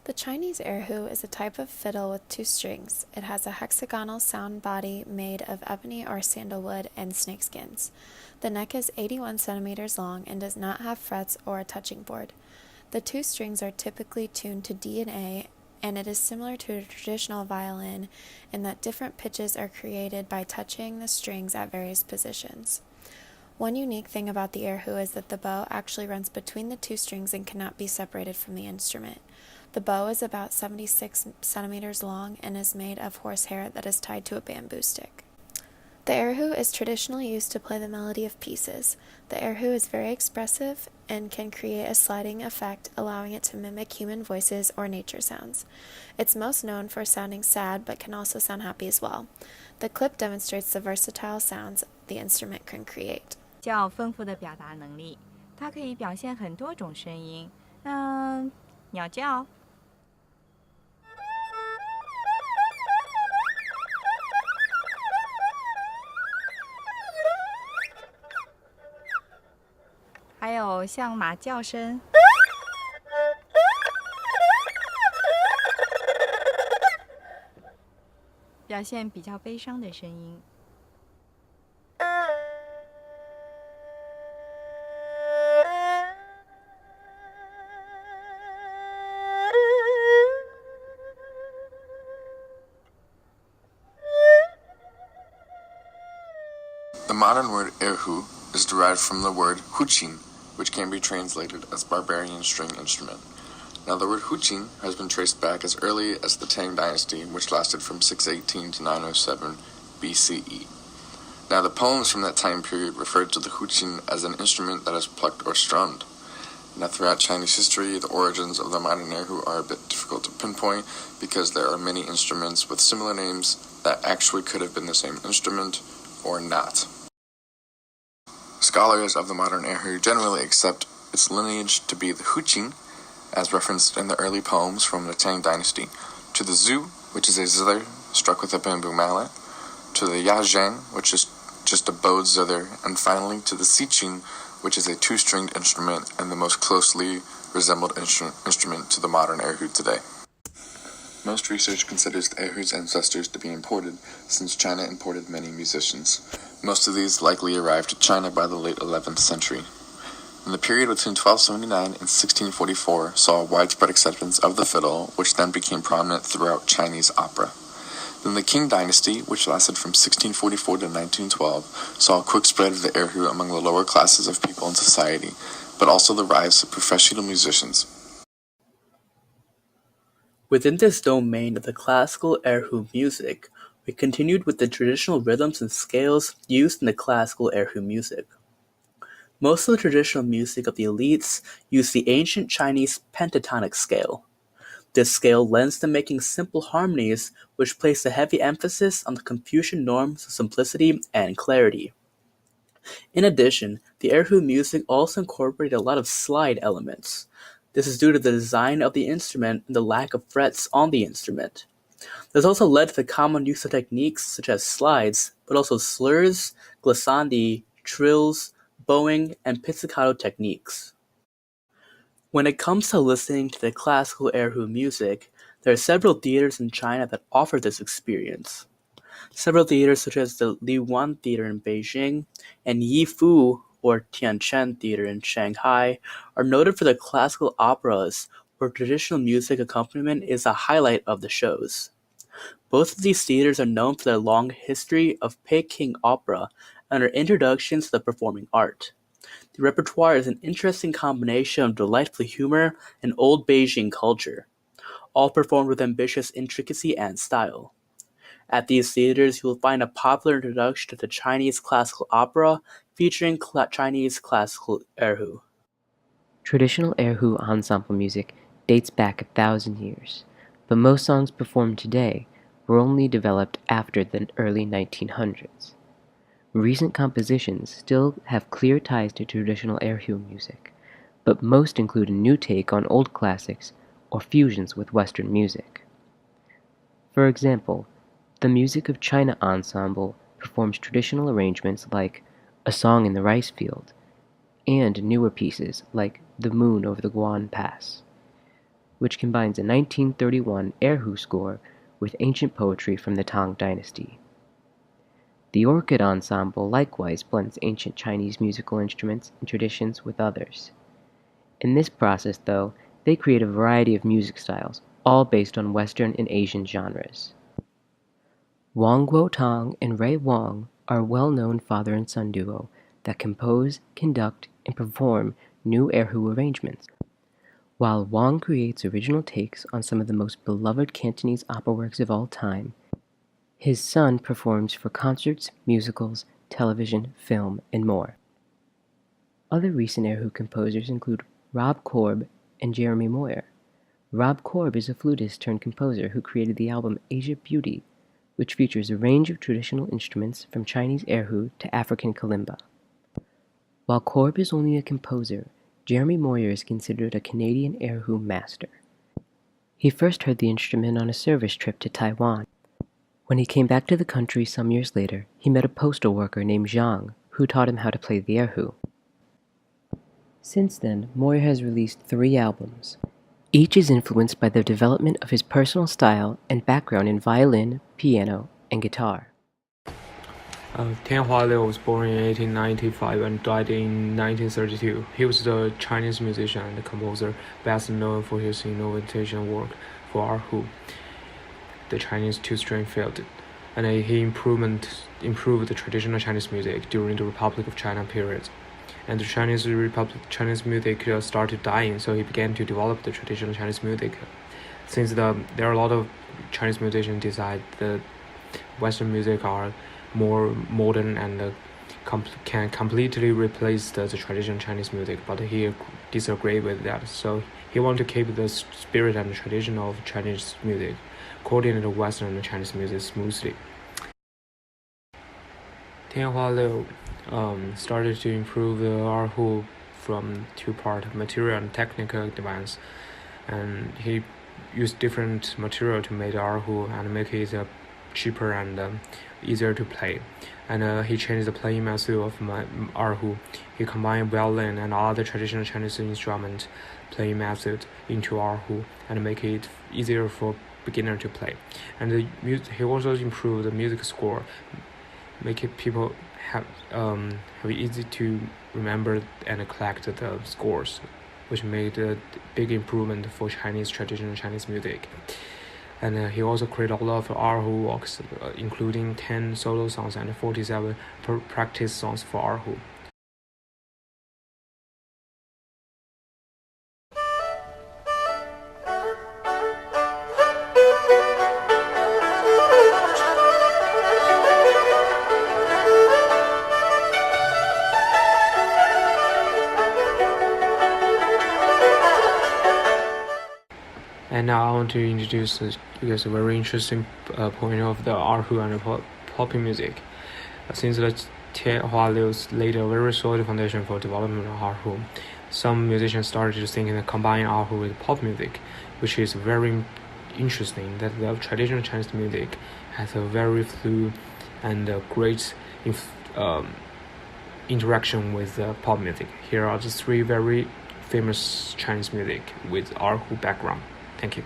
The Chinese erhu is a type of fiddle with two strings. It has a hexagonal sound body made of ebony or sandalwood and snakeskins. The neck is 81 centimeters long and does not have frets or a touching board. The two strings are typically tuned to D and A, and it is similar to a traditional violin in that different pitches are created by touching the strings at various positions. One unique thing about the erhu is that the bow actually runs between the two strings and cannot be separated from the instrument. The bow is about 76 centimeters long and is made of horsehair that is tied to a bamboo stick. The erhu is traditionally used to play the melody of pieces. The erhu is very expressive and can create a sliding effect, allowing it to mimic human voices or nature sounds. It's most known for sounding sad, but can also sound happy as well. The clip demonstrates the versatile sounds the instrument can create. 较丰富的表达能力，它可以表现很多种声音，鸟叫。还有像马叫声，表现比较悲伤的声音。The modern word Erhu is derived from the word huqin, which can be translated as barbarian string instrument. Now the word huqin has been traced back as early as the Tang Dynasty, which lasted from 618 to 907 BCE. Now the poems from that time period referred to the huqin as an instrument that is plucked or strummed. Now throughout Chinese history, the origins of the modern erhu are a bit difficult to pinpoint because there are many instruments with similar names that actually could have been the same instrument or not. Scholars of the modern erhu generally accept its lineage to be the huqin, as referenced in the early poems from the Tang Dynasty, to the zu, which is a zither struck with a bamboo mallet, to the yazhang, which is just a bowed zither, and finally to the xiqin, which is a two-stringed instrument and the most closely resembled instrument to the modern erhu today. Most research considers the erhu's ancestors to be imported, since China imported many musicians. Most of these likely arrived to China by the late 11th century. And the period between 1279 and 1644 saw a widespread acceptance of the fiddle, which then became prominent throughout Chinese opera. Then the Qing dynasty, which lasted from 1644 to 1912, saw a quick spread of the erhu among the lower classes of people in society, but also the rise of professional musicians. Within this domain of the classical erhu music, we continued with the traditional rhythms and scales used in the classical erhu music. Most of the traditional music of the elites used the ancient Chinese pentatonic scale. This scale lends to making simple harmonies which place a heavy emphasis on the Confucian norms of simplicity and clarity. In addition, the erhu music also incorporated a lot of slide elements. This is due to the design of the instrument and the lack of frets on the instrument. This also led to the common use of techniques such as slides, but also slurs, glissandi, trills, bowing, and pizzicato techniques. When it comes to listening to the classical erhu music, there are several theaters in China that offer this experience. Several theaters such as the Liwan Theater in Beijing and Yifu or Tianchen Theater in Shanghai are noted for their classical operas where traditional music accompaniment is a highlight of the shows. Both of these theaters are known for their long history of Peking opera and their introductions to the performing art. The repertoire is an interesting combination of delightful humor and old Beijing culture, all performed with ambitious intricacy and style. At these theaters, you will find a popular introduction to the Chinese classical opera featuring Chinese classical erhu. Traditional erhu ensemble music dates back 1,000 years, but most songs performed today were only developed after the early 1900s. Recent compositions still have clear ties to traditional erhu music, but most include a new take on old classics or fusions with Western music. For example, the Music of China Ensemble performs traditional arrangements like A Song in the Rice Field, and newer pieces like The Moon over the Guan Pass. which combines a 1931 Erhu score with ancient poetry from the Tang Dynasty. The orchid ensemble likewise blends ancient Chinese musical instruments and traditions with others. In this process, though, they create a variety of music styles, all based on Western and Asian genres. Wang Guotang and Ray Wang are a well-known father and son duo that compose, conduct, and perform new Erhu arrangements. While Wang creates original takes on some of the most beloved Cantonese opera works of all time, his son performs for concerts, musicals, television, film, and more. Other recent Erhu composers include Rob Korb and Jeremy Moyer. Rob Korb is a flutist turned composer who created the album Asia Beauty, which features a range of traditional instruments from Chinese Erhu to African kalimba. While Korb is only a composer, Jeremy Moyer is considered a Canadian Erhu master. He first heard the instrument on a service trip to Taiwan. When he came back to the country some years later, he met a postal worker named Zhang, who taught him how to play the Erhu. Since then, Moyer has released 3 albums. Each is influenced by the development of his personal style and background in violin, piano, and guitar. Tianhua Liu was born in 1895 and died in 1932. He was a Chinese musician and composer, best known for his innovation work for Erhu, the Chinese two-string field, and he improved the traditional Chinese music during the Republic of China period. And the Chinese music started dying, so he began to develop the traditional Chinese music. Since there are a lot of Chinese musicians decide that Western music are more modern and can completely replace the traditional Chinese music, but he disagreed with that. So he wanted to keep the spirit and the tradition of Chinese music, coordinate Western and Chinese music smoothly. Tianhua Liu started to improve the Erhu from 2-part material and technical advance, and he used different material to make the Erhu and make it cheaper and easier to play. And he changed the playing method of Erhu. He combined violin and other traditional Chinese instrument playing method into Erhu and make it easier for beginner to play. And he also improved the music score, make it people have easy to remember and collect the scores, which made a big improvement for traditional Chinese music. And he also created a lot of Erhu works, including 10 solo songs and 47 practice songs for Erhu. And now I want to introduce you guys a very interesting point of the Erhu and the pop music. Since the Tianhua Liu laid a very solid foundation for development of Erhu, some musicians started to think and combine Erhu with pop music, which is very interesting. That the traditional Chinese music has a very fluid and great interaction with pop music. Here are the 3 very famous Chinese music with Erhu background. Thank you.